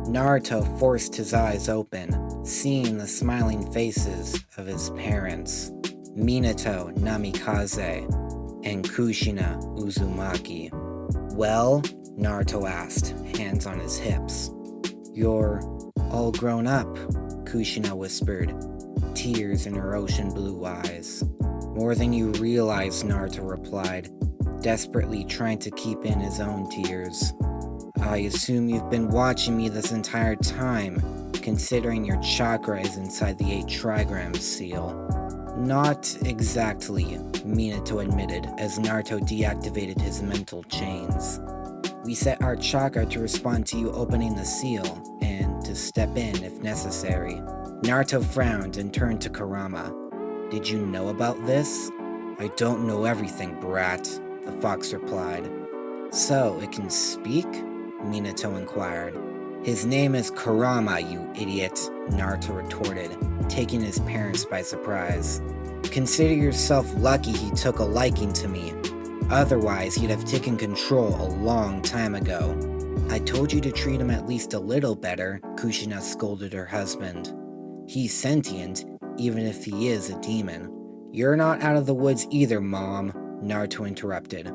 Naruto forced his eyes open, seeing the smiling faces of his parents, Minato Namikaze and Kushina Uzumaki. "Well?" Naruto asked, hands on his hips. "You're all grown up," Kushina whispered, tears in her ocean blue eyes. "More than you realize," Naruto replied, desperately trying to keep in his own tears. "I assume you've been watching me this entire time, considering your chakra is inside the 8 trigrams seal." "Not exactly," Minato admitted as Naruto deactivated his mental chains. "We set our chakra to respond to you opening the seal, and to step in if necessary." Naruto frowned and turned to Kurama. "Did you know about this?" "I don't know everything, brat," the fox replied. "So, it can speak?" Minato inquired. "His name is Kurama, you idiot," Naruto retorted, taking his parents by surprise. "Consider yourself lucky he took a liking to me. Otherwise, he'd have taken control a long time ago." "I told you to treat him at least a little better," Kushina scolded her husband. "He's sentient, even if he is a demon." "You're not out of the woods either, Mom," Naruto interrupted.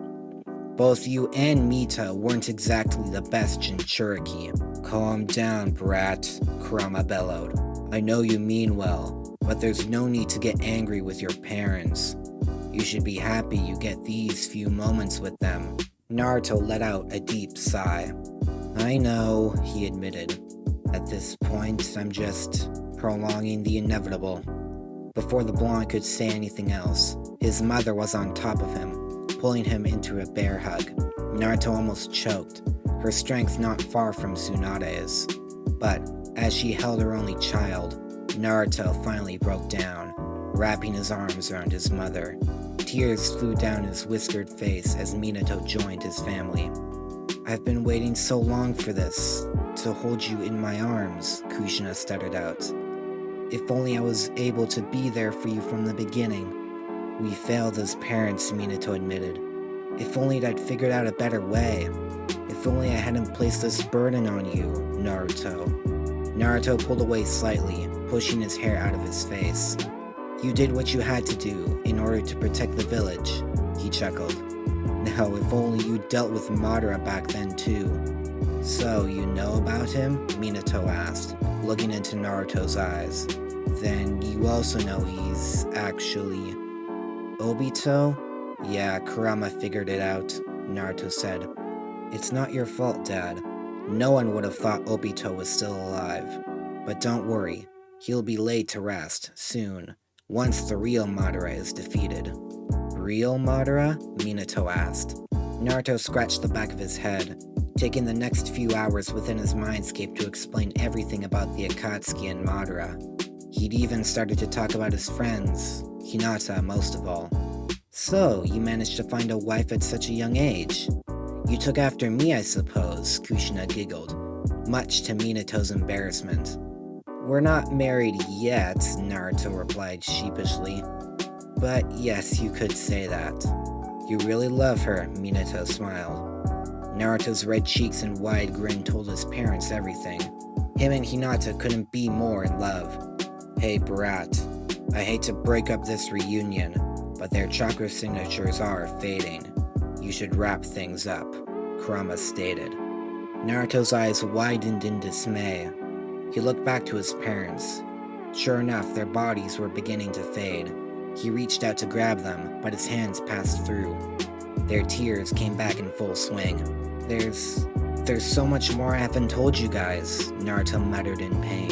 "Both you and Mita weren't exactly the best Jinchuriki." "Calm down, brat," Kurama bellowed. "I know you mean well, but there's no need to get angry with your parents. You should be happy you get these few moments with them." Naruto let out a deep sigh. "I know," he admitted. "At this point, I'm just prolonging the inevitable." Before the blonde could say anything else, his mother was on top of him, pulling him into a bear hug. Naruto almost choked, her strength not far from Tsunade's. But as she held her only child, Naruto finally broke down, wrapping his arms around his mother. Tears flew down his whiskered face as Minato joined his family. "I've been waiting so long for this, to hold you in my arms," Kushina stuttered out. "If only I was able to be there for you from the beginning." "We failed as parents," Minato admitted. "If only I'd figured out a better way. If only I hadn't placed this burden on you, Naruto." Naruto pulled away slightly, pushing his hair out of his face. "You did what you had to do in order to protect the village," he chuckled. "Now, if only you dealt with Madara back then too." "So, you know about him?" Minato asked, looking into Naruto's eyes. "Then you also know he's actually Obito?" "Yeah, Kurama figured it out," Naruto said. "It's not your fault, Dad. No one would have thought Obito was still alive. But don't worry, he'll be laid to rest, soon, once the real Madara is defeated." "Real Madara?" Minato asked. Naruto scratched the back of his head, taking the next few hours within his mindscape to explain everything about the Akatsuki and Madara. He'd even started to talk about his friends, Hinata most of all. "So, you managed to find a wife at such a young age? You took after me, I suppose," Kushina giggled, much to Minato's embarrassment. "We're not married yet," Naruto replied sheepishly. "But yes, you could say that." "You really love her," Minato smiled. Naruto's red cheeks and wide grin told his parents everything. Him and Hinata couldn't be more in love. "Hey, brat, I hate to break up this reunion, but their chakra signatures are fading. You should wrap things up," Kurama stated. Naruto's eyes widened in dismay. He looked back to his parents. Sure enough, their bodies were beginning to fade. He reached out to grab them, but his hands passed through. Their tears came back in full swing. There's so much more I haven't told you guys," Naruto muttered in pain.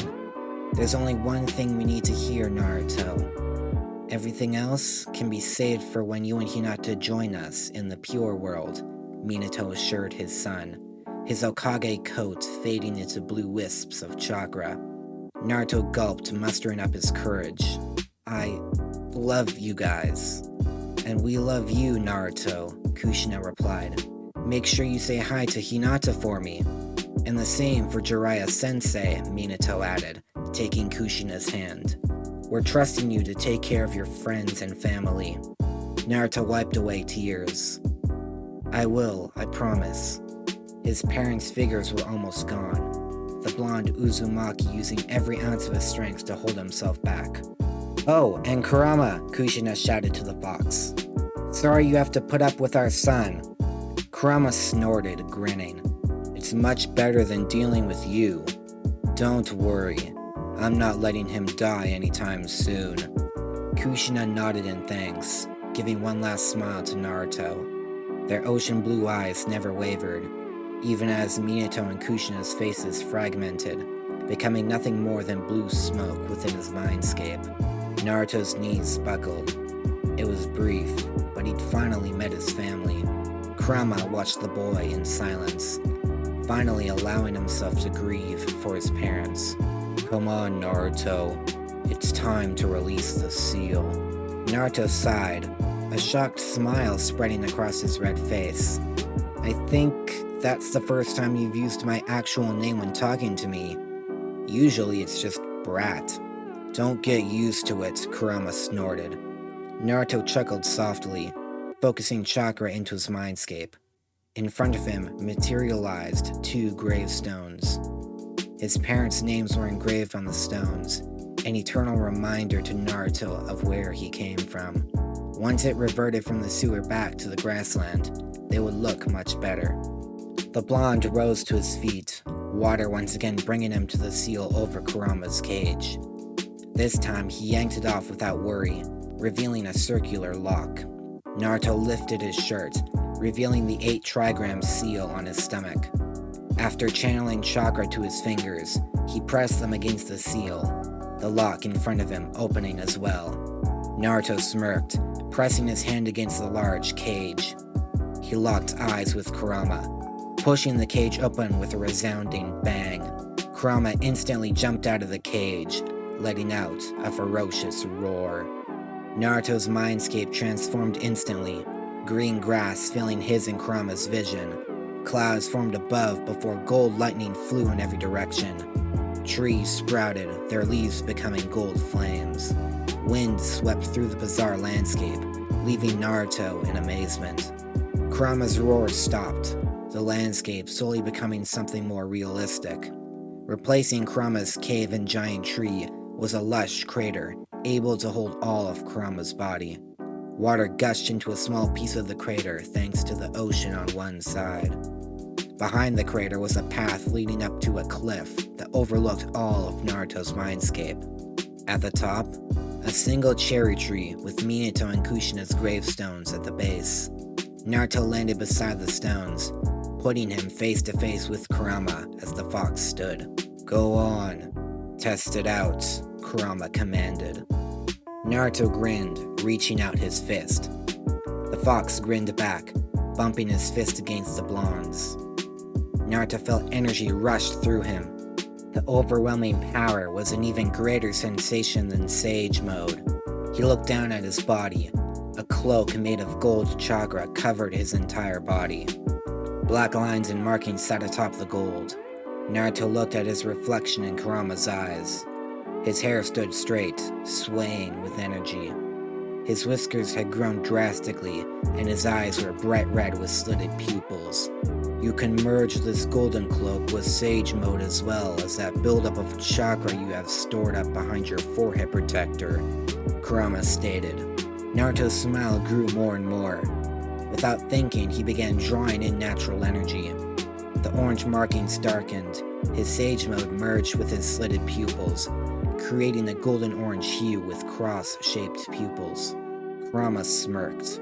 "There's only one thing we need to hear, Naruto. Everything else can be saved for when you and Hinata join us in the pure world," Minato assured his son, his Hokage coat fading into blue wisps of chakra. Naruto gulped, mustering up his courage. "I love you guys." "And we love you, Naruto," Kushina replied. "Make sure you say hi to Hinata for me." "And the same for Jiraiya-sensei," Minato added, taking Kushina's hand. "We're trusting you to take care of your friends and family." Naruto wiped away tears. "I will, I promise." His parents' figures were almost gone. the blonde Uzumaki using every ounce of his strength to hold himself back. "Oh, and Kurama," Kushina shouted to the fox. "Sorry you have to put up with our son." Kurama snorted, grinning. "It's much better than dealing with you. Don't worry, I'm not letting him die anytime soon." Kushina nodded in thanks, giving one last smile to Naruto. Their ocean blue eyes never wavered, even as Minato and Kushina's faces fragmented, becoming nothing more than blue smoke within his mindscape. Naruto's knees buckled. It was brief, but he'd finally met his family. Kurama watched the boy in silence, finally allowing himself to grieve for his parents. "Come on, Naruto. It's time to release the seal." Naruto sighed, a shocked smile spreading across his red face. "I think that's the first time you've used my actual name when talking to me. Usually it's just Brat." "Don't get used to it," Kurama snorted. Naruto chuckled softly, focusing chakra into his mindscape. In front of him materialized 2 gravestones. His parents' names were engraved on the stones, an eternal reminder to Naruto of where he came from. Once it reverted from the sewer back to the grassland, they would look much better. The blonde rose to his feet, water once again bringing him to the seal over Kurama's cage. This time, he yanked it off without worry, revealing a circular lock. Naruto lifted his shirt, revealing the 8 trigram seal on his stomach. After channeling chakra to his fingers, he pressed them against the seal, the lock in front of him opening as well. Naruto smirked, pressing his hand against the large cage. He locked eyes with Kurama, pushing the cage open with a resounding bang. Kurama instantly jumped out of the cage, letting out a ferocious roar. Naruto's mindscape transformed instantly, green grass filling his and Kurama's vision. Clouds formed above before gold lightning flew in every direction. Trees sprouted, their leaves becoming gold flames. Wind swept through the bizarre landscape, leaving Naruto in amazement. Kurama's roar stopped, the landscape slowly becoming something more realistic. Replacing Kurama's cave and giant tree was a lush crater, able to hold all of Kurama's body. Water gushed into a small piece of the crater thanks to the ocean on one side. Behind the crater was a path leading up to a cliff that overlooked all of Naruto's mindscape. At the top, a single cherry tree with Minato and Kushina's gravestones at the base. Naruto landed beside the stones, putting him face to face with Kurama as the fox stood. "Go on, test it out," Kurama commanded. Naruto grinned, reaching out his fist. The fox grinned back, bumping his fist against the blonde's. Naruto felt energy rush through him. The overwhelming power was an even greater sensation than Sage Mode. He looked down at his body. A cloak made of gold chakra covered his entire body. Black lines and markings sat atop the gold. Naruto looked at his reflection in Kurama's eyes. His hair stood straight, swaying with energy. His whiskers had grown drastically, and his eyes were bright red with slitted pupils. "You can merge this golden cloak with Sage Mode as well as that buildup of chakra you have stored up behind your forehead protector," Kurama stated. Naruto's smile grew more and more. Without thinking, he began drawing in natural energy. The orange markings darkened. His Sage Mode merged with his slitted pupils, creating a golden-orange hue with cross-shaped pupils. Kurama smirked,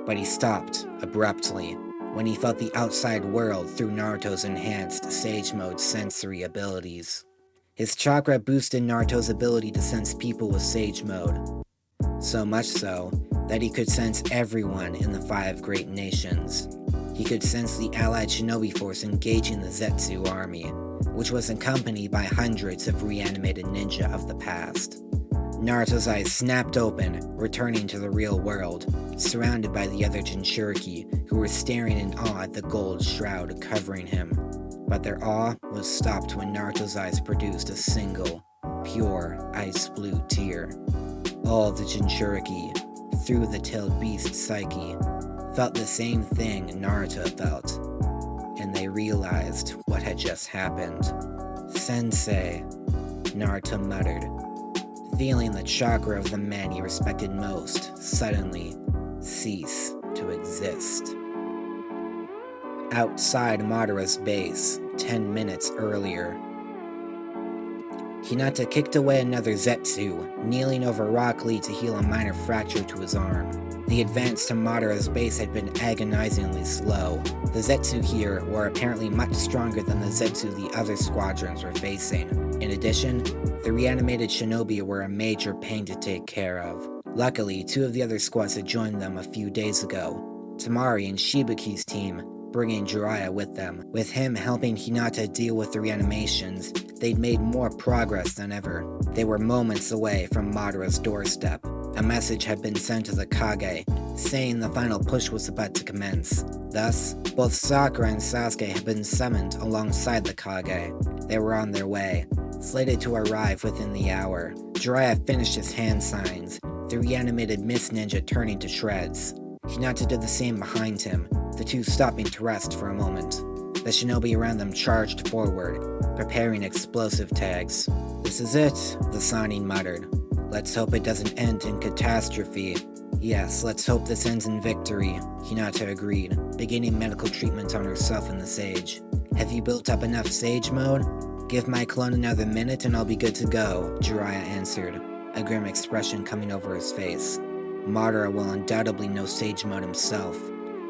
but he stopped abruptly when he felt the outside world through Naruto's enhanced Sage Mode sensory abilities. His chakra boosted Naruto's ability to sense people with Sage Mode, so much so that he could sense everyone in the 5 great nations. He could sense the allied shinobi force engaging the Zetsu army, which was accompanied by hundreds of reanimated ninja of the past. Naruto's eyes snapped open, returning to the real world, surrounded by the other Jinchuriki, who were staring in awe at the gold shroud covering him. But their awe was stopped when Naruto's eyes produced a single, pure, ice-blue tear. All the Jinchuriki, through the tailed beast psyche, felt the same thing Naruto felt, and they realized what had just happened. Sensei, Naruto muttered, feeling the chakra of the man he respected most suddenly cease to exist. Outside Madara's base, 10 minutes earlier, Hinata kicked away another Zetsu, kneeling over Rock Lee to heal a minor fracture to his arm. The advance to Madara's base had been agonizingly slow. The Zetsu here were apparently much stronger than the Zetsu the other squadrons were facing. In addition, the reanimated shinobi were a major pain to take care of. Luckily, 2 of the other squads had joined them a few days ago. Tamari and Shibuki's team, bringing Jiraiya with them. With him helping Hinata deal with the reanimations, they'd made more progress than ever. They were moments away from Madara's doorstep. A message had been sent to the Kage, saying the final push was about to commence. Thus, both Sakura and Sasuke had been summoned alongside the Kage. They were on their way, slated to arrive within the hour. Jiraiya finished his hand signs, the reanimated Mist Ninja turning to shreds. Hinata did the same behind him, the 2 stopping to rest for a moment. The shinobi around them charged forward, preparing explosive tags. "This is it," the Sannin muttered. "Let's hope it doesn't end in catastrophe." "Yes, let's hope this ends in victory," Hinata agreed, beginning medical treatment on herself and the sage. "Have you built up enough sage mode?" "Give my clone another minute and I'll be good to go," Jiraiya answered, a grim expression coming over his face. Madara will undoubtedly know sage mode himself,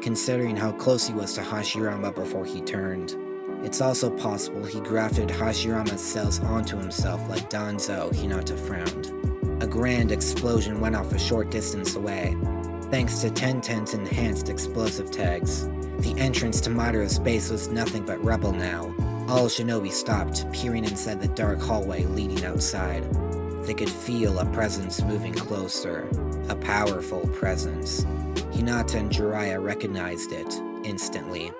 considering how close he was to Hashirama before he turned. It's also possible he grafted Hashirama's cells onto himself like Danzo, Hinata frowned. A grand explosion went off a short distance away, thanks to Tenten's enhanced explosive tags. The entrance to Madara's base was nothing but rubble now. All shinobi stopped, peering inside the dark hallway leading outside. They could feel a presence moving closer, a powerful presence. Hinata and Jiraiya recognized it instantly.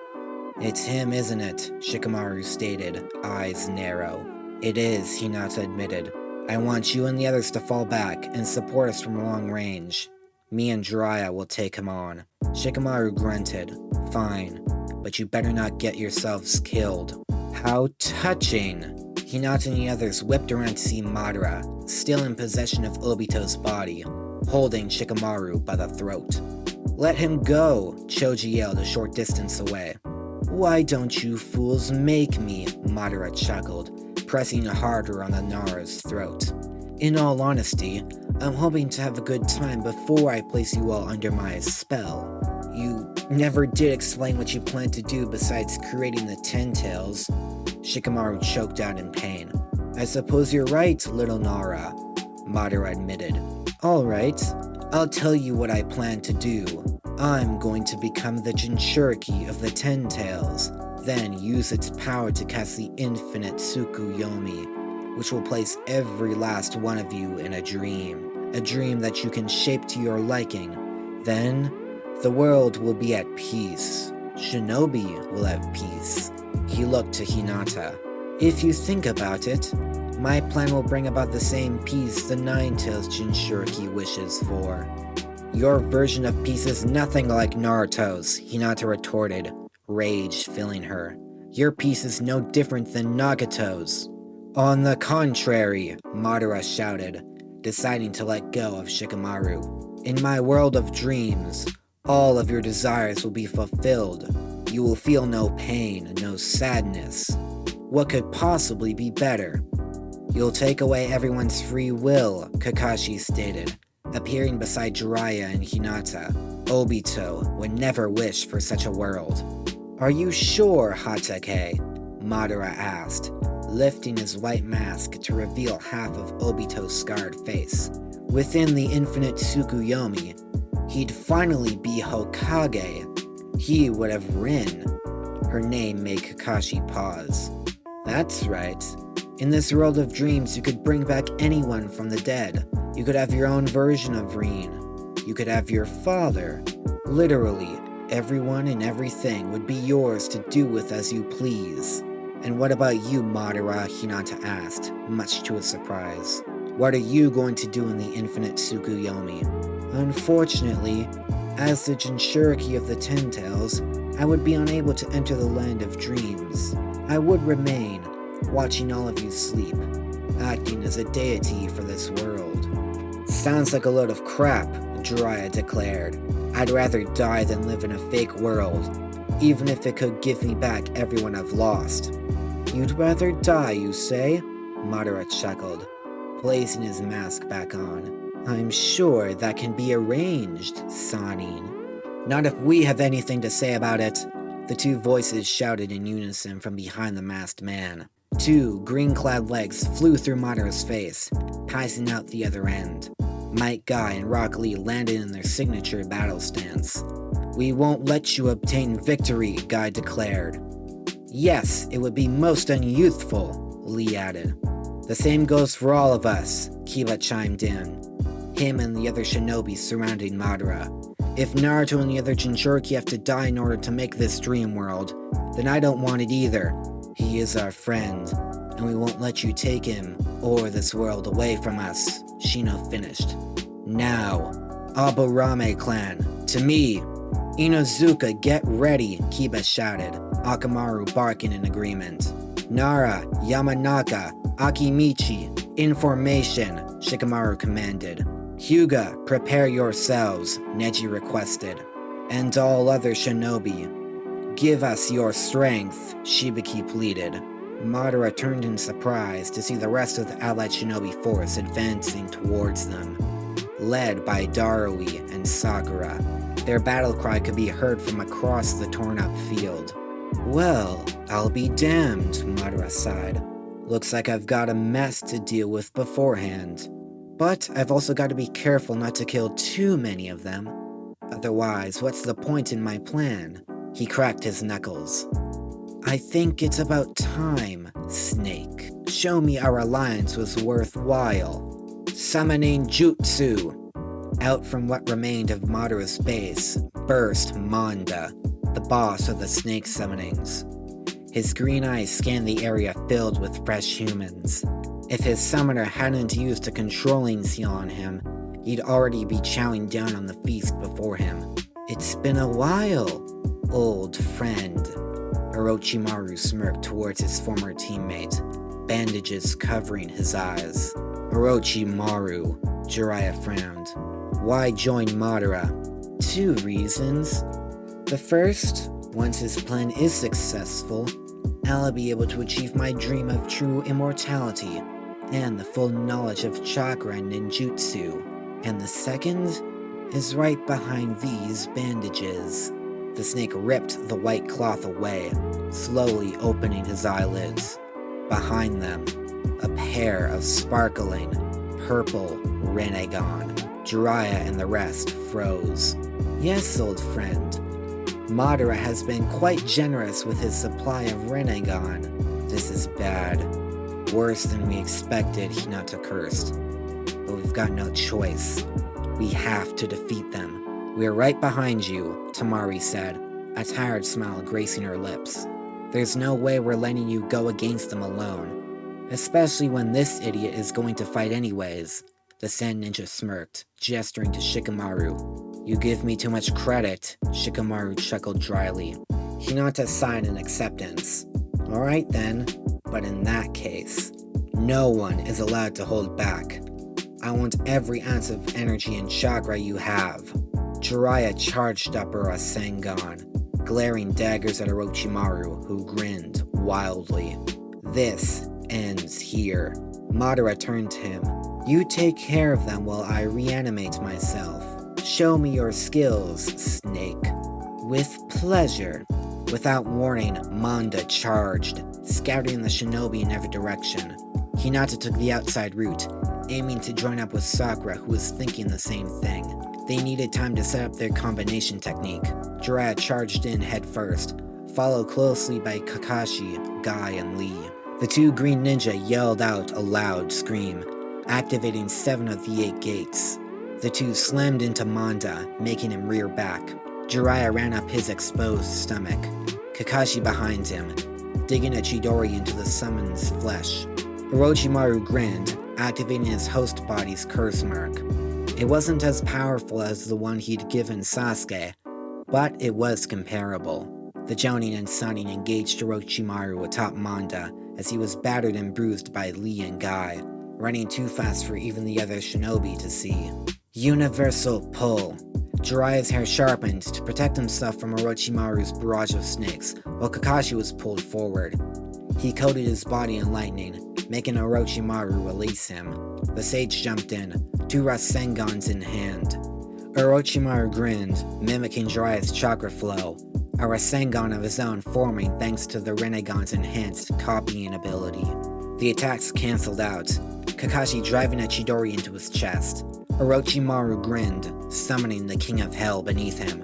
"It's him, isn't it?" Shikamaru stated, eyes narrow. "It is," Hinata admitted. "I want you and the others to fall back and support us from long range. Me and Jiraiya will take him on." Shikamaru grunted. "Fine, but you better not get yourselves killed." "How touching!" Hinata and the others whipped around to see Madara, still in possession of Obito's body, holding Shikamaru by the throat. "Let him go!" Choji yelled a short distance away. "Why don't you fools make me?" Madara chuckled, pressing harder on the Nara's throat. "In all honesty, I'm hoping to have a good time before I place you all under my spell. You never did explain what you plan to do besides creating the Ten Tails." Shikamaru choked out in pain. "I suppose you're right, little Nara," Madara admitted. "Alright, I'll tell you what I plan to do. I'm going to become the Jinchuriki of the Ten Tails, then use its power to cast the infinite Tsukuyomi, which will place every last one of you in a dream that you can shape to your liking. Then, the world will be at peace. Shinobi will have peace." He looked to Hinata. "If you think about it, my plan will bring about the same peace the Nine-Tails Jinchuriki wishes for." "Your version of peace is nothing like Naruto's," Hinata retorted, rage filling her. "Your peace is no different than Nagato's." "On the contrary," Madara shouted, deciding to let go of Shikamaru. "In my world of dreams, all of your desires will be fulfilled. You will feel no pain, no sadness. What could possibly be better? You'll take away everyone's free will," Kakashi stated, appearing beside Jiraiya and Hinata. "Obito would never wish for such a world." "Are you sure, Hatake?" Madara asked, lifting his white mask to reveal half of Obito's scarred face. Within the infinite Tsukuyomi, he'd finally be Hokage. He would have Rin. Her name made Kakashi pause. "That's right. In this world of dreams, you could bring back anyone from the dead. You could have your own version of Rin. You could have your father. Literally, everyone and everything would be yours to do with as you please." "And what about you, Madara?" Hinata asked, much to his surprise. "What are you going to do in the infinite Tsukuyomi?" "Unfortunately, as the Jinchuriki of the Ten Tails, I would be unable to enter the land of dreams. I would remain watching all of you sleep, acting as a deity for this world. Sounds like a load of crap, Jiraiya declared. I'd rather die than live in a fake world, even if it could give me back everyone I've lost. You'd rather die, you say? Madara chuckled, placing his mask back on. I'm sure that can be arranged, Sanin. Not if we have anything to say about it, the two voices shouted in unison from behind the masked man. Two green-clad legs flew through Madara's face, passing out the other end. Might Guy and Rock Lee landed in their signature battle stance. We won't let you obtain victory, Guy declared. Yes, it would be most unyouthful, Lee added. The same goes for all of us, Kiba chimed in. Him and the other shinobi surrounding Madara. If Naruto and the other Jinchuriki have to die in order to make this dream world, then I don't want it either. He is our friend, and we won't let you take him or this world away from us, Shino finished. Now, Aburame clan, to me! Inozuka, get ready, Kiba shouted, Akamaru barking in agreement. Nara, Yamanaka, Akimichi, in formation, Shikamaru commanded. Hyuga, prepare yourselves, Neji requested. And all other shinobi, give us your strength, Shibiki pleaded. Madara turned in surprise to see the rest of the allied shinobi force advancing towards them, led by Darui and Sakura. Their battle cry could be heard from across the torn-up field. Well, I'll be damned, Madara sighed. Looks like I've got a mess to deal with beforehand. But I've also got to be careful not to kill too many of them. Otherwise, what's the point in my plan? He cracked his knuckles. I think it's about time, Snake. Show me our alliance was worthwhile. Summoning Jutsu. Out from what remained of Madara's base burst Manda, the boss of the snake summonings. His green eyes scanned the area filled with fresh humans. If his summoner hadn't used a controlling seal on him, he'd already be chowing down on the feast before him. It's been a while, old friend. Orochimaru smirked towards his former teammate, bandages covering his eyes. Orochimaru, Jiraiya frowned. Why join Madara? 2 reasons. The first, once his plan is successful, I'll be able to achieve my dream of true immortality and the full knowledge of chakra and ninjutsu. And the second is right behind these bandages. The snake ripped the white cloth away, slowly opening his eyelids. Behind them, a pair of sparkling, purple Rinnegan. Jiraiya and the rest froze. Yes, old friend. Madara has been quite generous with his supply of Rinnegan. This is bad. Worse than we expected, Hinata cursed. But we've got no choice. We have to defeat them. We're right behind you, Tamari said, a tired smile gracing her lips. There's no way we're letting you go against them alone. Especially when this idiot is going to fight anyways. The Sand Ninja smirked, gesturing to Shikamaru. You give me too much credit, Shikamaru chuckled dryly. Hinata sighed in acceptance. Alright then, but in that case, no one is allowed to hold back. I want every ounce of energy and chakra you have. Jiraiya charged up her Rasengan, glaring daggers at Orochimaru, who grinned wildly. This ends here. Madara turned to him. You take care of them while I reanimate myself. Show me your skills, Snake. With pleasure. Without warning, Manda charged, scattering the shinobi in every direction. Hinata took the outside route, aiming to join up with Sakura, who was thinking the same thing. They needed time to set up their combination technique. Jiraiya charged in head first, followed closely by Kakashi, Guy, and Lee. The 2 green ninja yelled out a loud scream, activating 7 of the 8 gates. The 2 slammed into Manda, making him rear back. Jiraiya ran up his exposed stomach, Kakashi behind him, digging a Chidori into the summon's flesh. Orochimaru grinned, activating his host body's curse mark. It wasn't as powerful as the one he'd given Sasuke, but it was comparable. The Jonin and Sannin engaged Orochimaru atop Manda, as he was battered and bruised by Lee and Guy, running too fast for even the other shinobi to see. Universal Pull. Jiraiya's hair sharpened to protect himself from Orochimaru's barrage of snakes, while Kakashi was pulled forward. He coated his body in lightning, making Orochimaru release him. The sage jumped in, 2 Rasengans in hand. Orochimaru grinned, mimicking Jiraiya's chakra flow, a Rasengan of his own forming thanks to the Rinnegan's enhanced copying ability. The attacks cancelled out, Kakashi driving a Chidori into his chest. Orochimaru grinned, summoning the King of Hell beneath him.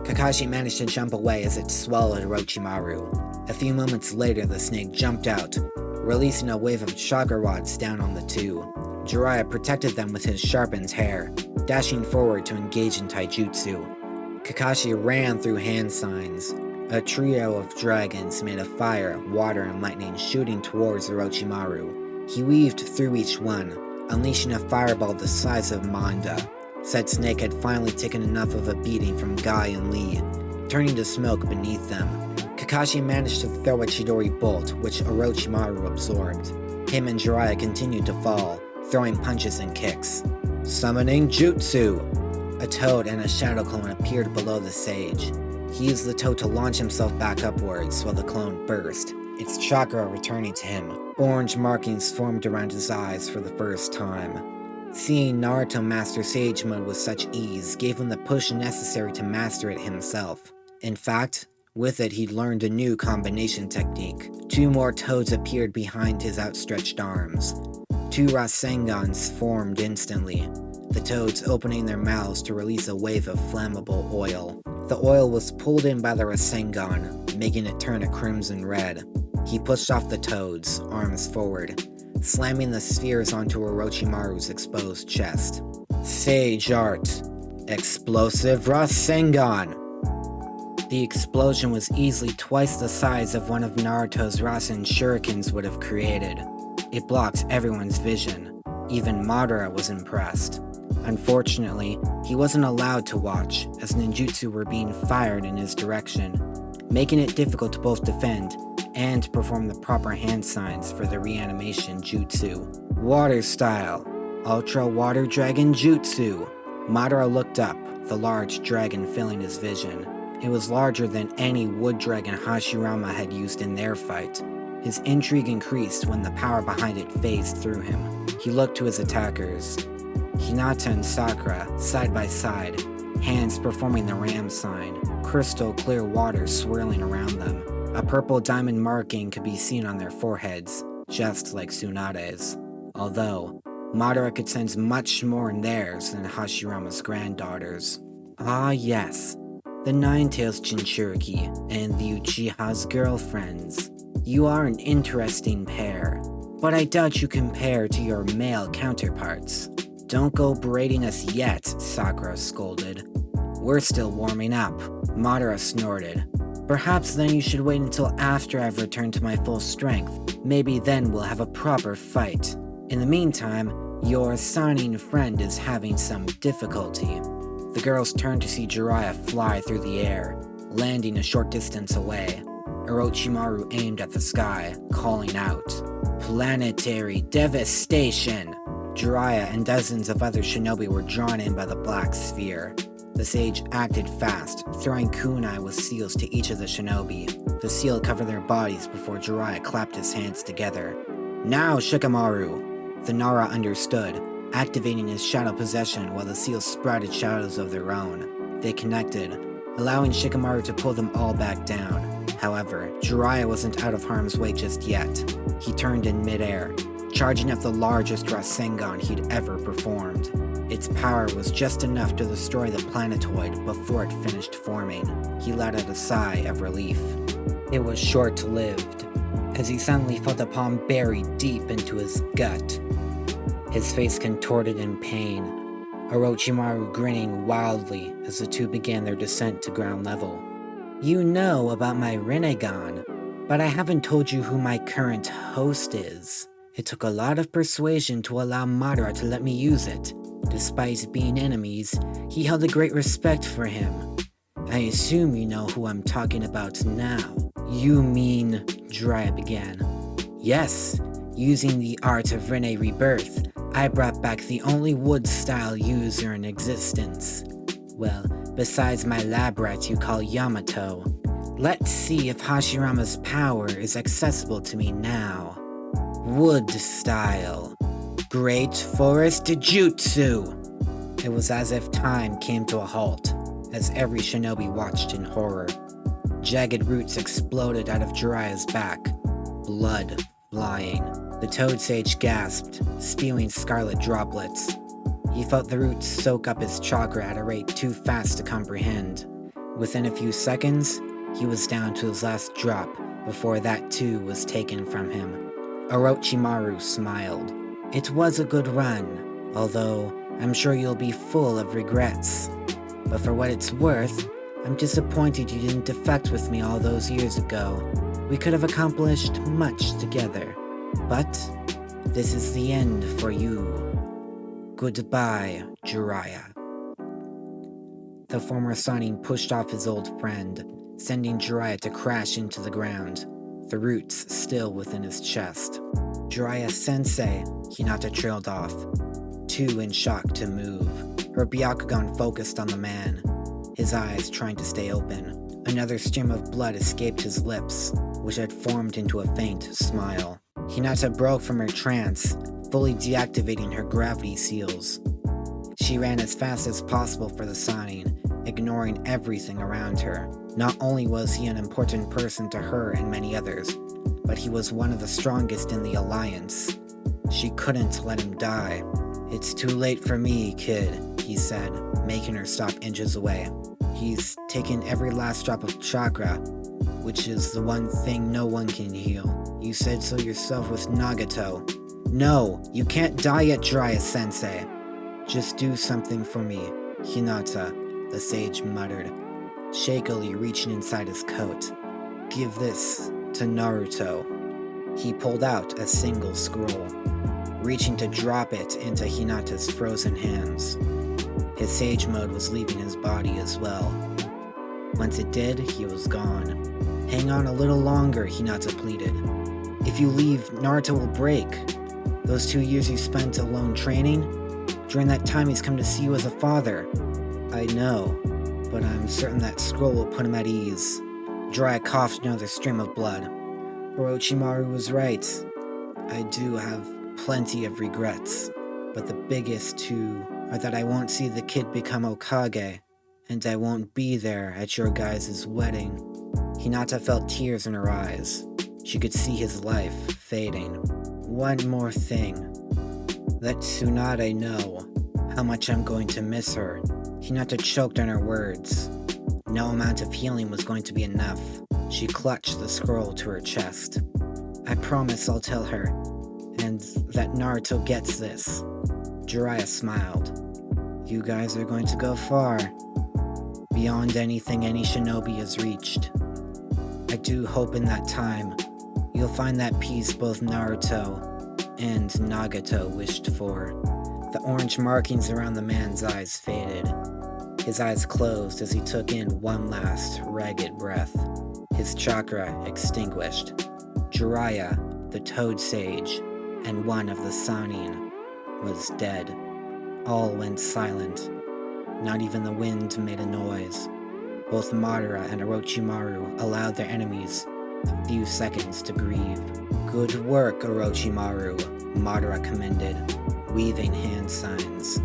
Kakashi managed to jump away as it swallowed Orochimaru. A few moments later, the snake jumped out, releasing a wave of chakra rods down on the two. Jiraiya protected them with his sharpened hair, dashing forward to engage in taijutsu. Kakashi ran through hand signs, a trio of dragons made of fire, water, and lightning shooting towards Orochimaru. He weaved through each one, unleashing a fireball the size of Manda. Said snake had finally taken enough of a beating from Guy and Lee, turning to smoke beneath them. Kakashi managed to throw a Chidori bolt, which Orochimaru absorbed. Him and Jiraiya continued to fall, throwing punches and kicks. Summoning Jutsu! A toad and a shadow clone appeared below the sage. He used the toad to launch himself back upwards while the clone burst, its chakra returning to him. Orange markings formed around his eyes for the first time. Seeing Naruto master Sage Mode with such ease gave him the push necessary to master it himself. In fact, with it he'd learned a new combination technique. 2 more toads appeared behind his outstretched arms. 2 Rasengans formed instantly, the toads opening their mouths to release a wave of flammable oil. The oil was pulled in by the Rasengan, making it turn a crimson red. He pushed off the toads, arms forward, slamming the spheres onto Orochimaru's exposed chest. Sage Art. Explosive Rasengan. The explosion was easily twice the size of one of Naruto's Rasen shurikens would have created. It blocked everyone's vision. Even Madara was impressed. Unfortunately, he wasn't allowed to watch, as ninjutsu were being fired in his direction, making it difficult to both defend and perform the proper hand signs for the reanimation jutsu. Water Style. Ultra Water Dragon Jutsu. Madara looked up, the large dragon filling his vision. It was larger than any wood dragon Hashirama had used in their fight. His intrigue increased when the power behind it phased through him. He looked to his attackers. Hinata and Sakura, side by side, hands performing the ram sign, crystal clear water swirling around them. A purple diamond marking could be seen on their foreheads, just like Tsunade's. Although, Madara could sense much more in theirs than Hashirama's granddaughters. Ah yes, the Nine-Tails Jinchuriki and the Uchiha's girlfriends. You are an interesting pair, but I doubt you compare to your male counterparts. Don't go berating us yet, Sakura scolded. We're still warming up, Madara snorted. Perhaps then you should wait until after I've returned to my full strength. Maybe then we'll have a proper fight. In the meantime, your signing friend is having some difficulty. The girls turned to see Jiraiya fly through the air, landing a short distance away. Orochimaru aimed at the sky, calling out, "Planetary devastation!" Jiraiya and dozens of other shinobi were drawn in by the black sphere. The sage acted fast, throwing kunai with seals to each of the shinobi. The seal covered their bodies before Jiraiya clapped his hands together. "Now, Shikamaru!" The Nara understood, activating his shadow possession while the seals sprouted shadows of their own. They connected, allowing Shikamaru to pull them all back down. However, Jiraiya wasn't out of harm's way just yet. He turned in midair, charging up the largest Rasengan he'd ever performed. Its power was just enough to destroy the planetoid before it finished forming. He let out a sigh of relief. It was short-lived, as he suddenly felt the palm buried deep into his gut. His face contorted in pain, Orochimaru grinning wildly as the two began their descent to ground level. "You know about my Rinnegan, but I haven't told you who my current host is. It took a lot of persuasion to allow Madara to let me use it. Despite being enemies, he held a great respect for him. I assume you know who I'm talking about now." "You mean..." Jiraiya began. Yes, using the art of Rene Rebirth, I brought back the only wood-style user in existence. Well, besides my lab rat you call Yamato. Let's see if Hashirama's power is accessible to me now. Wood style. Great Forest Jutsu! It was as if time came to a halt, as every shinobi watched in horror. Jagged roots exploded out of Jiraiya's back, blood flying. The toad sage gasped, spewing scarlet droplets. He felt the roots soak up his chakra at a rate too fast to comprehend. Within a few seconds, he was down to his last drop before that too was taken from him. Orochimaru smiled. It was a good run, although I'm sure you'll be full of regrets. But for what it's worth, I'm disappointed you didn't defect with me all those years ago. We could have accomplished much together. But this is the end for you. Goodbye, Jiraiya. The former Sannin pushed off his old friend, sending Jiraiya to crash into the ground, the roots still within his chest. Jiraiya-sensei, Hinata trailed off, too in shock to move, her Byakugan focused on the man, his eyes trying to stay open. Another stream of blood escaped his lips, which had formed into a faint smile. Hinata broke from her trance, fully deactivating her gravity seals. She ran as fast as possible for the Sannin, ignoring everything around her. Not only was he an important person to her and many others, but he was one of the strongest in the Alliance. She couldn't let him die. It's too late for me, kid, he said, making her stop inches away. He's taken every last drop of chakra, which is the one thing no one can heal. You said so yourself with Nagato. No, you can't die yet, Jiraiya-sensei. Just do something for me, Hinata, the sage muttered, shakily reaching inside his coat. Give this to Naruto. He pulled out a single scroll, reaching to drop it into Hinata's frozen hands. His sage mode was leaving his body as well. Once it did, he was gone. Hang on a little longer, Hinata pleaded. If you leave, Naruto will break. Those 2 years you spent alone training, during that time he's come to see you as a father. I know, but I'm certain that scroll will put him at ease. Jiraiya coughed another stream of blood. Orochimaru was right. I do have plenty of regrets, but the biggest two are that I won't see the kid become Hokage, and I won't be there at your guys' wedding. Hinata felt tears in her eyes. She could see his life fading. One more thing. Let Tsunade know how much I'm going to miss her. Hinata choked on her words. No amount of healing was going to be enough. She clutched the scroll to her chest. I promise I'll tell her, and that Naruto gets this. Jiraiya smiled. You guys are going to go far, beyond anything any shinobi has reached. I do hope in that time, you'll find that peace both Naruto and Nagato wished for. The orange markings around the man's eyes faded. His eyes closed as he took in one last ragged breath. His chakra extinguished. Jiraiya, the Toad Sage, and one of the Sannin was dead. All went silent. Not even the wind made a noise. Both Madara and Orochimaru allowed their enemies a few seconds to grieve. Good work, Orochimaru, Madara commended, weaving hand signs.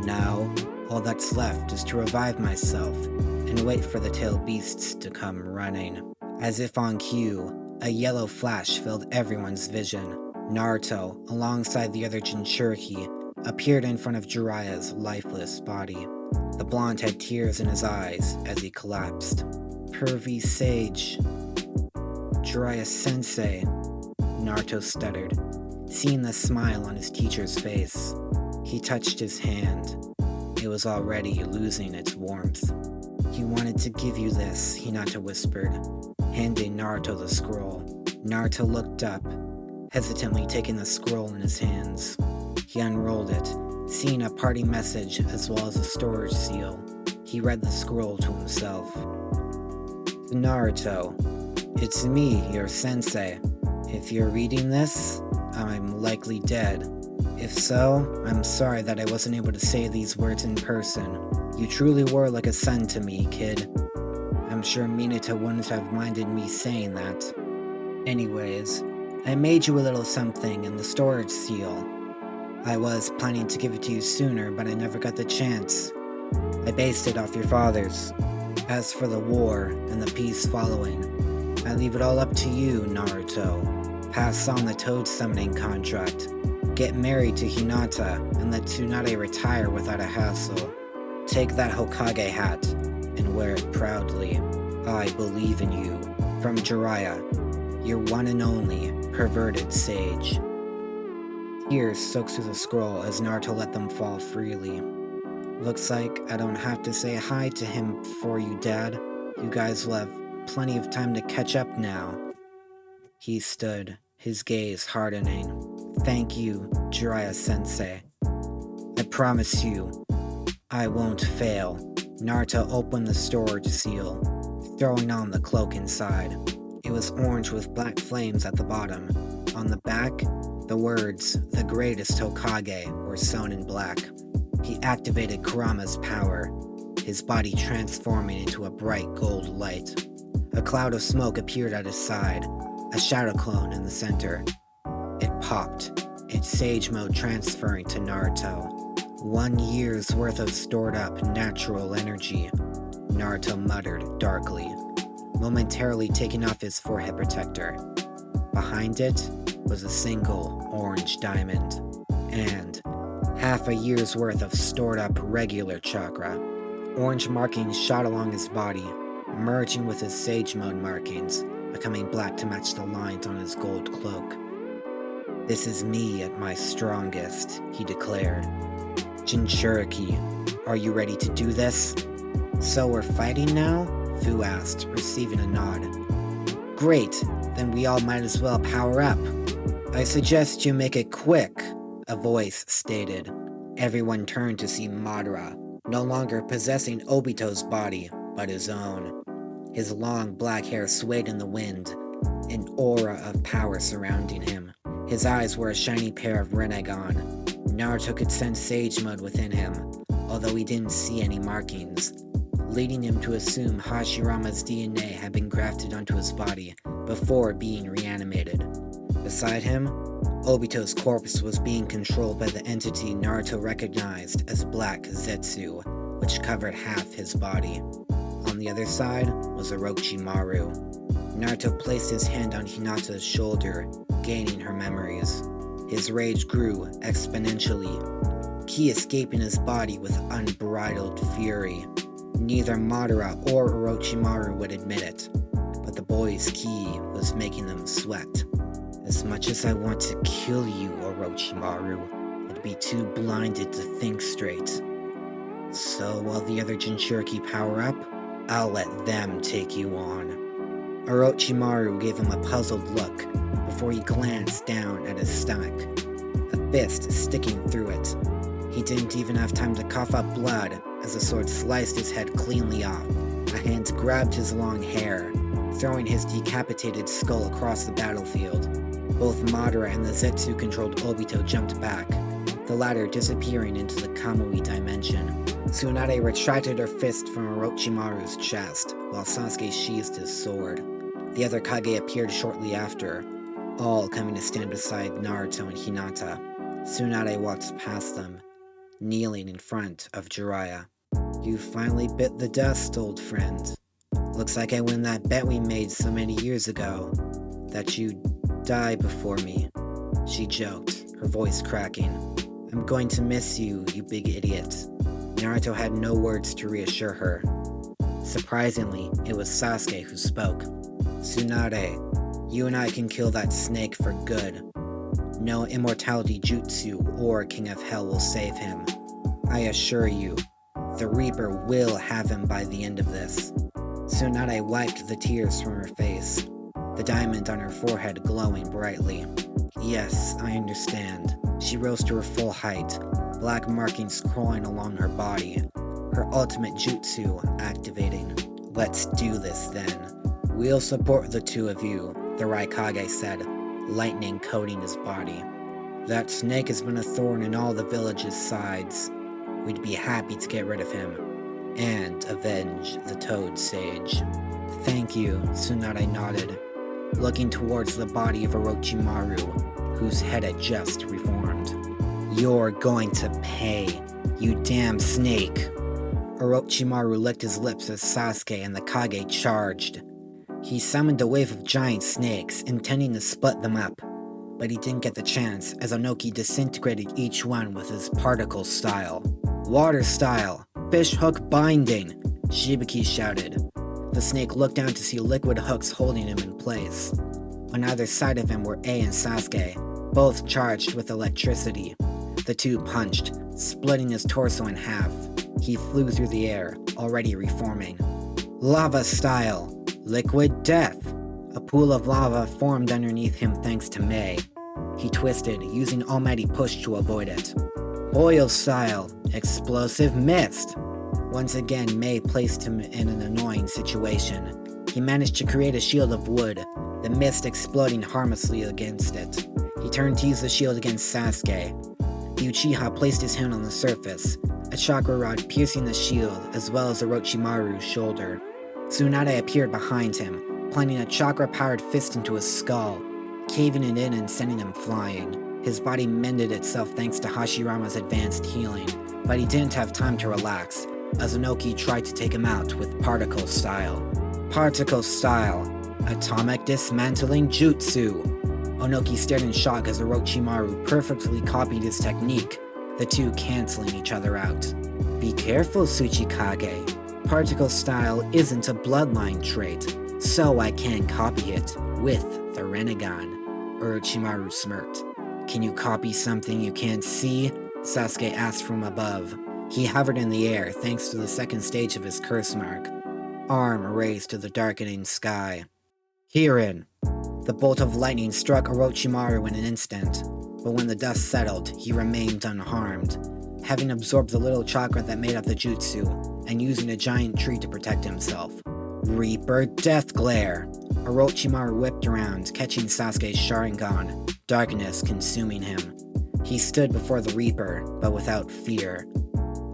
Now, all that's left is to revive myself and wait for the tail beasts to come running. As if on cue, a yellow flash filled everyone's vision. Naruto, alongside the other Jinchuriki, appeared in front of Jiraiya's lifeless body. The blonde had tears in his eyes as he collapsed. Pervy Sage. Jiraiya-sensei, Naruto stuttered, seeing the smile on his teacher's face. He touched his hand. It was already losing its warmth. He wanted to give you this, Hinata whispered, handing Naruto the scroll. Naruto looked up, hesitantly taking the scroll in his hands. He unrolled it, seeing a party message as well as a storage seal. He read the scroll to himself. Naruto, it's me, your sensei. If you're reading this, I'm likely dead. If so, I'm sorry that I wasn't able to say these words in person. You truly were like a son to me, kid. I'm sure Minato wouldn't have minded me saying that. Anyways, I made you a little something in the storage seal. I was planning to give it to you sooner, but I never got the chance. I based it off your father's. As for the war and the peace following, I leave it all up to you, Naruto. Pass on the Toad summoning contract. Get married to Hinata and let Tsunade retire without a hassle. Take that Hokage hat and wear it proudly. I believe in you. From Jiraiya, your one and only perverted sage. Tears soaked through the scroll as Naruto let them fall freely. Looks like I don't have to say hi to him for you, Dad. You guys will have plenty of time to catch up now. He stood, his gaze hardening. Thank you, Jiraiya-sensei. I promise you, I won't fail. Naruto opened the storage seal, throwing on the cloak inside. It was orange with black flames at the bottom. On the back, the words, "The greatest Hokage," were sewn in black. He activated Kurama's power, his body transforming into a bright gold light. A cloud of smoke appeared at his side, a shadow clone in the center. It popped, its sage mode transferring to Naruto. 1 year's worth of stored up natural energy, Naruto muttered darkly, momentarily taking off his forehead protector. Behind it was a single orange diamond, and half a year's worth of stored up regular chakra. Orange markings shot along his body, merging with his sage mode markings, becoming black to match the lines on his gold cloak. This is me at my strongest, he declared. Jinchuriki, are you ready to do this? So we're fighting now? Fu asked, receiving a nod. Great, then we all might as well power up. I suggest you make it quick, a voice stated. Everyone turned to see Madara, no longer possessing Obito's body, but his own. His long black hair swayed in the wind, an aura of power surrounding him. His eyes were a shiny pair of Rinnegan. Naruto could sense Sage Mode within him, although he didn't see any markings, leading him to assume Hashirama's DNA had been grafted onto his body before being reanimated. Beside him, Obito's corpse was being controlled by the entity Naruto recognized as Black Zetsu, which covered half his body. On the other side was Orochimaru. Naruto placed his hand on Hinata's shoulder, gaining her memories. His rage grew exponentially, ki escaping his body with unbridled fury. Neither Madara or Orochimaru would admit it, but the boy's ki was making them sweat. As much as I want to kill you, Orochimaru, I'd be too blinded to think straight. So while the other Jinchuriki power up, I'll let them take you on. Orochimaru gave him a puzzled look before he glanced down at his stomach, a fist sticking through it. He didn't even have time to cough up blood as the sword sliced his head cleanly off. A hand grabbed his long hair, throwing his decapitated skull across the battlefield. Both Madara and the Zetsu-controlled Obito jumped back, the latter disappearing into the Kamui dimension. Tsunade retracted her fist from Orochimaru's chest, while Sasuke sheathed his sword. The other Kage appeared shortly after, all coming to stand beside Naruto and Hinata. Tsunade walked past them, kneeling in front of Jiraiya. You finally bit the dust, old friend. Looks like I win that bet we made so many years ago, that you'd die before me, she joked, her voice cracking. I'm going to miss you, you big idiot. Naruto had no words to reassure her. Surprisingly, it was Sasuke who spoke. Tsunade, you and I can kill that snake for good. No immortality jutsu or King of Hell will save him. I assure you, the Reaper will have him by the end of this. Tsunade wiped the tears from her face, the diamond on her forehead glowing brightly. Yes, I understand. She rose to her full height, black markings crawling along her body, her ultimate jutsu activating. Let's do this then. We'll support the two of you, the Raikage said, lightning coating his body. That snake has been a thorn in all the village's sides. We'd be happy to get rid of him and avenge the Toad Sage. Thank you, Tsunade nodded, looking towards the body of Orochimaru, whose head had just reformed. You're going to pay, you damn snake. Orochimaru licked his lips as Sasuke and the Kage charged. He summoned a wave of giant snakes, intending to split them up, but he didn't get the chance as Onoki disintegrated each one with his particle style. Water style! Fish hook binding! Shibiki shouted. The snake looked down to see liquid hooks holding him in place. On either side of him were A and Sasuke, both charged with electricity. The two punched, splitting his torso in half. He flew through the air, already reforming. Lava style! Liquid death! A pool of lava formed underneath him thanks to Mei. He twisted, using almighty push to avoid it. Boil style! Explosive mist! Once again, Mei placed him in an annoying situation. He managed to create a shield of wood, the mist exploding harmlessly against it. He turned to use the shield against Sasuke. The Uchiha placed his hand on the surface, a chakra rod piercing the shield as well as Orochimaru's shoulder. Tsunade appeared behind him, planting a chakra-powered fist into his skull, caving it in and sending him flying. His body mended itself thanks to Hashirama's advanced healing, but he didn't have time to relax, as Onoki tried to take him out with particle style. Particle style. Atomic dismantling jutsu. Onoki stared in shock as Orochimaru perfectly copied his technique, the two canceling each other out. Be careful, Tsuchikage. Particle style isn't a bloodline trait, so I can't copy it with the Rinnegan. Orochimaru smirked. Can you copy something you can't see? Sasuke asked from above. He hovered in the air thanks to the second stage of his curse mark. Arm raised to the darkening sky. Herein! The bolt of lightning struck Orochimaru in an instant, but when the dust settled, he remained unharmed, having absorbed the little chakra that made up the jutsu, and using a giant tree to protect himself. Reaper Death Glare! Orochimaru whipped around, catching Sasuke's Sharingan, darkness consuming him. He stood before the Reaper, but without fear.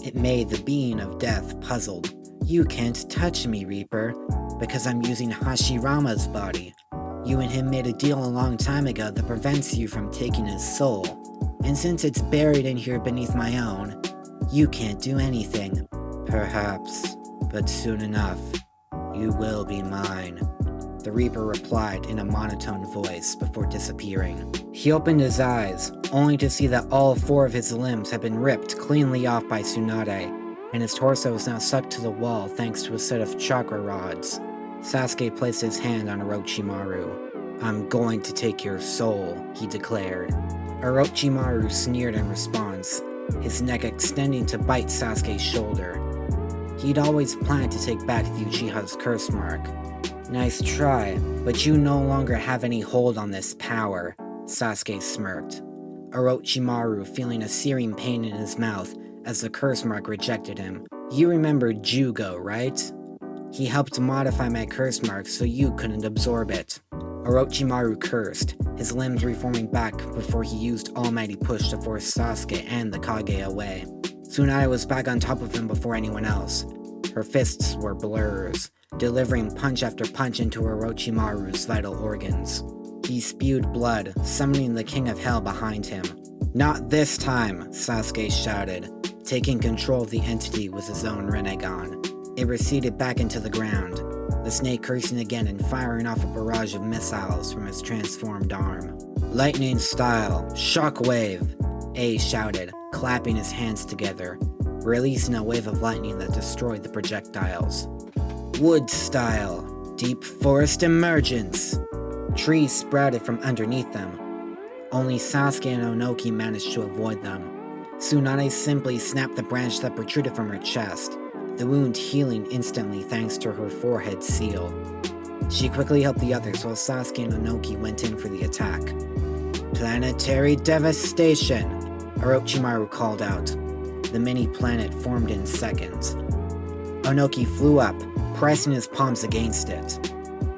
It made the being of death puzzled. You can't touch me, Reaper, because I'm using Hashirama's body. You and him made a deal a long time ago that prevents you from taking his soul. And since it's buried in here beneath my own, you can't do anything. Perhaps, but soon enough, you will be mine. The Reaper replied in a monotone voice before disappearing. He opened his eyes, only to see that all four of his limbs had been ripped cleanly off by Tsunade, and his torso was now stuck to the wall thanks to a set of chakra rods. Sasuke placed his hand on Orochimaru. I'm going to take your soul, he declared. Orochimaru sneered in response, his neck extending to bite Sasuke's shoulder. He'd always planned to take back the Uchiha's curse mark. Nice try, but you no longer have any hold on this power, Sasuke smirked. Orochimaru feeling a searing pain in his mouth as the curse mark rejected him. You remember Jugo, right? He helped modify my curse mark so you couldn't absorb it. Orochimaru cursed, his limbs reforming back before he used almighty push to force Sasuke and the Kage away. Tsunade was back on top of him before anyone else. Her fists were blurs, delivering punch after punch into Orochimaru's vital organs. He spewed blood, summoning the King of Hell behind him. Not this time, Sasuke shouted, taking control of the entity with his own Rinnegan. It receded back into the ground, the snake cursing again and firing off a barrage of missiles from its transformed arm. Lightning style, shockwave! A shouted, clapping his hands together, releasing a wave of lightning that destroyed the projectiles. Wood style, deep forest emergence! Trees sprouted from underneath them. Only Sasuke and Onoki managed to avoid them. Tsunade simply snapped the branch that protruded from her chest, the wound healing instantly thanks to her forehead seal. She quickly helped the others while Sasuke and Onoki went in for the attack. Planetary devastation! Orochimaru called out. The mini-planet formed in seconds. Onoki flew up, pressing his palms against it.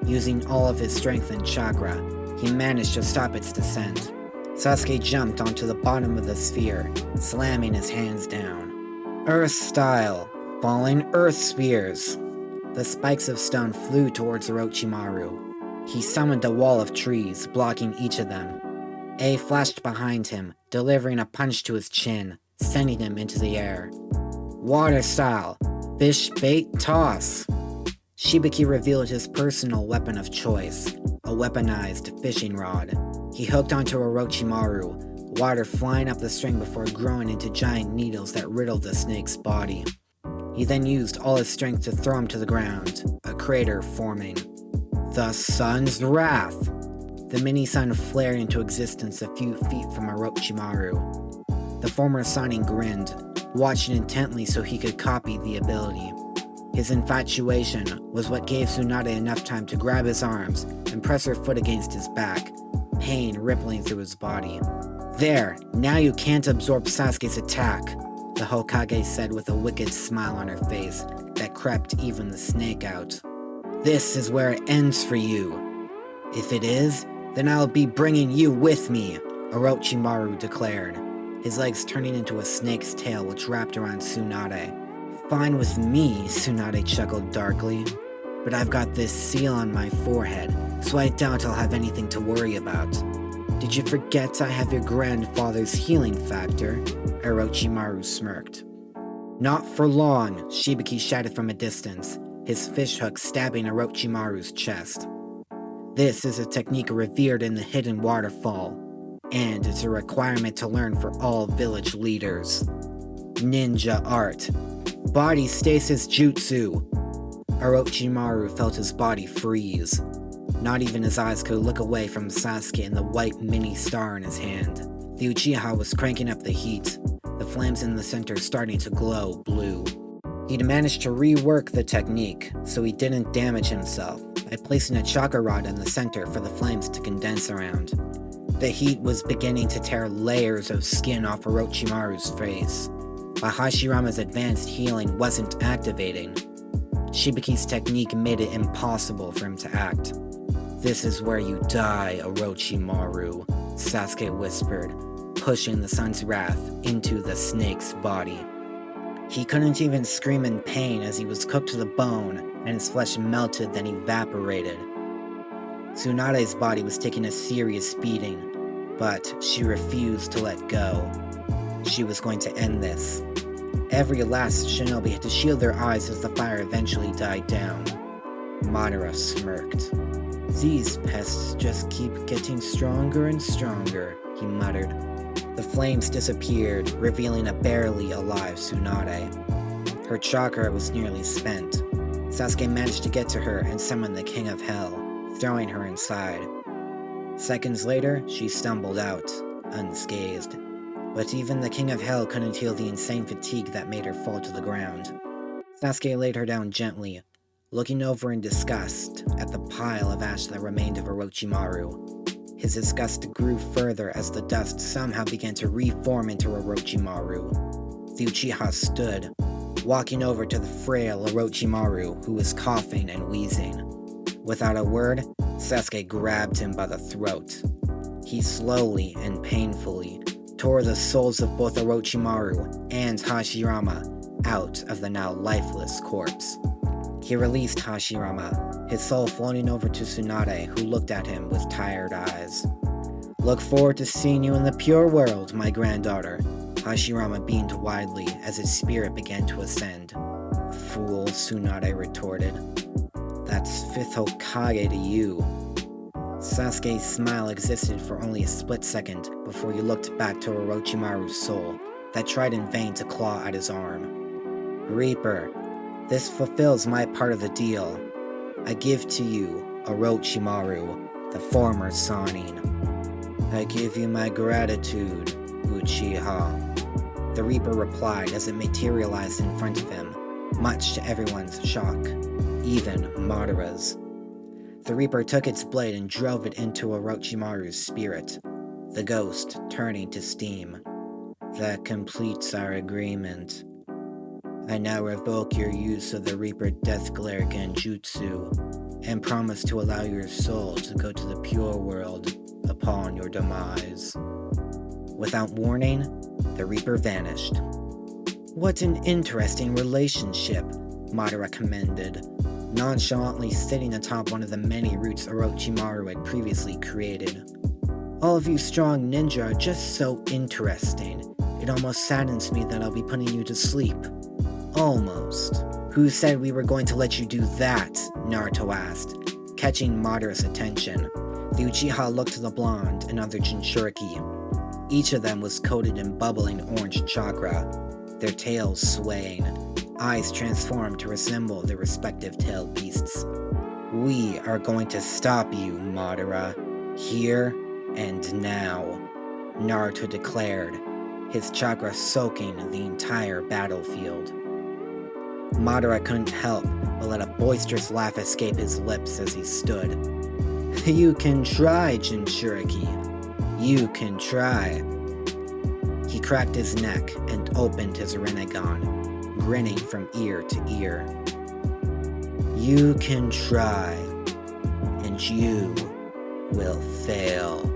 Using all of his strength and chakra, he he managed to stop its descent. Sasuke jumped onto the bottom of the sphere, slamming his hands down. Earth style, falling earth spears. The spikes of stone flew towards Orochimaru. He summoned a wall of trees, blocking each of them. A flashed behind him, delivering a punch to his chin, sending him into the air. Water style, fish bait toss. Shibiki revealed his personal weapon of choice, a weaponized fishing rod. He hooked onto Orochimaru, water flying up the string before growing into giant needles that riddled the snake's body. He then used all his strength to throw him to the ground, a crater forming. The Sun's Wrath! The mini-sun flared into existence a few feet from Orochimaru. The former Sanin grinned, watching intently so he could copy the ability. His infatuation was what gave Tsunade enough time to grab his arms and press her foot against his back, pain rippling through his body. There, now you can't absorb Sasuke's attack, the Hokage said with a wicked smile on her face that crept even the snake out. This is where it ends for you. If it is, then I'll be bringing you with me, Orochimaru declared, his legs turning into a snake's tail which wrapped around Tsunade. Fine with me, Tsunade chuckled darkly, but I've got this seal on my forehead, so I doubt I'll have anything to worry about. Did you forget I have your grandfather's healing factor? Orochimaru smirked. Not for long, Shibiki shouted from a distance, his fishhook stabbing Orochimaru's chest. This is a technique revered in the Hidden Waterfall, and it's a requirement to learn for all village leaders. Ninja art. Body stasis jutsu. Orochimaru felt his body freeze. Not even his eyes could look away from Sasuke and the white mini star in his hand. The Uchiha was cranking up the heat, the flames in the center starting to glow blue. He'd managed to rework the technique, so he didn't damage himself, by placing a chakra rod in the center for the flames to condense around. The heat was beginning to tear layers of skin off Orochimaru's face, but Hashirama's advanced healing wasn't activating. Shibiki's technique made it impossible for him to act. This is where you die, Orochimaru, Sasuke whispered, pushing the Sun's Wrath into the snake's body. He couldn't even scream in pain as he was cooked to the bone and his flesh melted then evaporated. Tsunade's body was taking a serious beating, but she refused to let go. She was going to end this. Every last shinobi had to shield their eyes as the fire eventually died down. Madara smirked. These pests just keep getting stronger and stronger, he muttered. The flames disappeared, revealing a barely alive Tsunade. Her chakra was nearly spent. Sasuke managed to get to her and summon the King of Hell, throwing her inside. Seconds later, she stumbled out, unscathed. But even the King of Hell couldn't heal the insane fatigue that made her fall to the ground. Sasuke laid her down gently, looking over in disgust at the pile of ash that remained of Orochimaru. His disgust grew further as the dust somehow began to reform into Orochimaru. The Uchiha stood, walking over to the frail Orochimaru, who was coughing and wheezing. Without a word, Sasuke grabbed him by the throat. He slowly and painfully tore the souls of both Orochimaru and Hashirama out of the now lifeless corpse. He released Hashirama, his soul floating over to Tsunade, who looked at him with tired eyes. Look forward to seeing you in the pure world, my granddaughter. Hashirama beamed widely as his spirit began to ascend. Fool, Tsunade retorted. That's 5th Hokage to you. Sasuke's smile existed for only a split second before he looked back to Orochimaru's soul that tried in vain to claw at his arm. Reaper, this fulfills my part of the deal. I give to you, Orochimaru, the former Sannin. I give you my gratitude, Uchiha. The Reaper replied as it materialized in front of him, much to everyone's shock, even Madara's. The Reaper took its blade and drove it into Orochimaru's spirit, the ghost turning to steam. That completes our agreement. I now revoke your use of the Reaper Death Glare Genjutsu, and promise to allow your soul to go to the pure world upon your demise. Without warning, the Reaper vanished. What an interesting relationship, Madara commended, nonchalantly sitting atop one of the many roots Orochimaru had previously created. All of you strong ninja are just so interesting. It almost saddens me that I'll be putting you to sleep. Almost. Who said we were going to let you do that? Naruto asked, catching Madara's attention. The Uchiha looked to the blonde and other Jinchuriki. Each of them was coated in bubbling orange chakra, their tails swaying, eyes transformed to resemble their respective tailed beasts. We are going to stop you, Madara, here and now, Naruto declared, his chakra soaking the entire battlefield. Madara couldn't help but let a boisterous laugh escape his lips as he stood. You can try, Jinchuriki. You can try. He cracked his neck and opened his Rinnegan, grinning from ear to ear. You can try, and you will fail.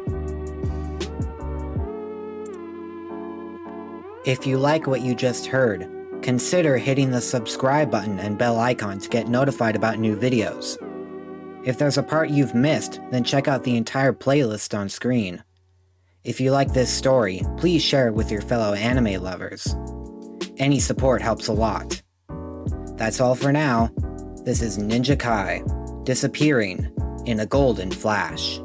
If you like what you just heard, consider hitting the subscribe button and bell icon to get notified about new videos. If there's a part you've missed, then check out the entire playlist on screen. If you like this story, please share it with your fellow anime lovers. Any support helps a lot. That's all for now. This is Ninja Kai, disappearing in a golden flash.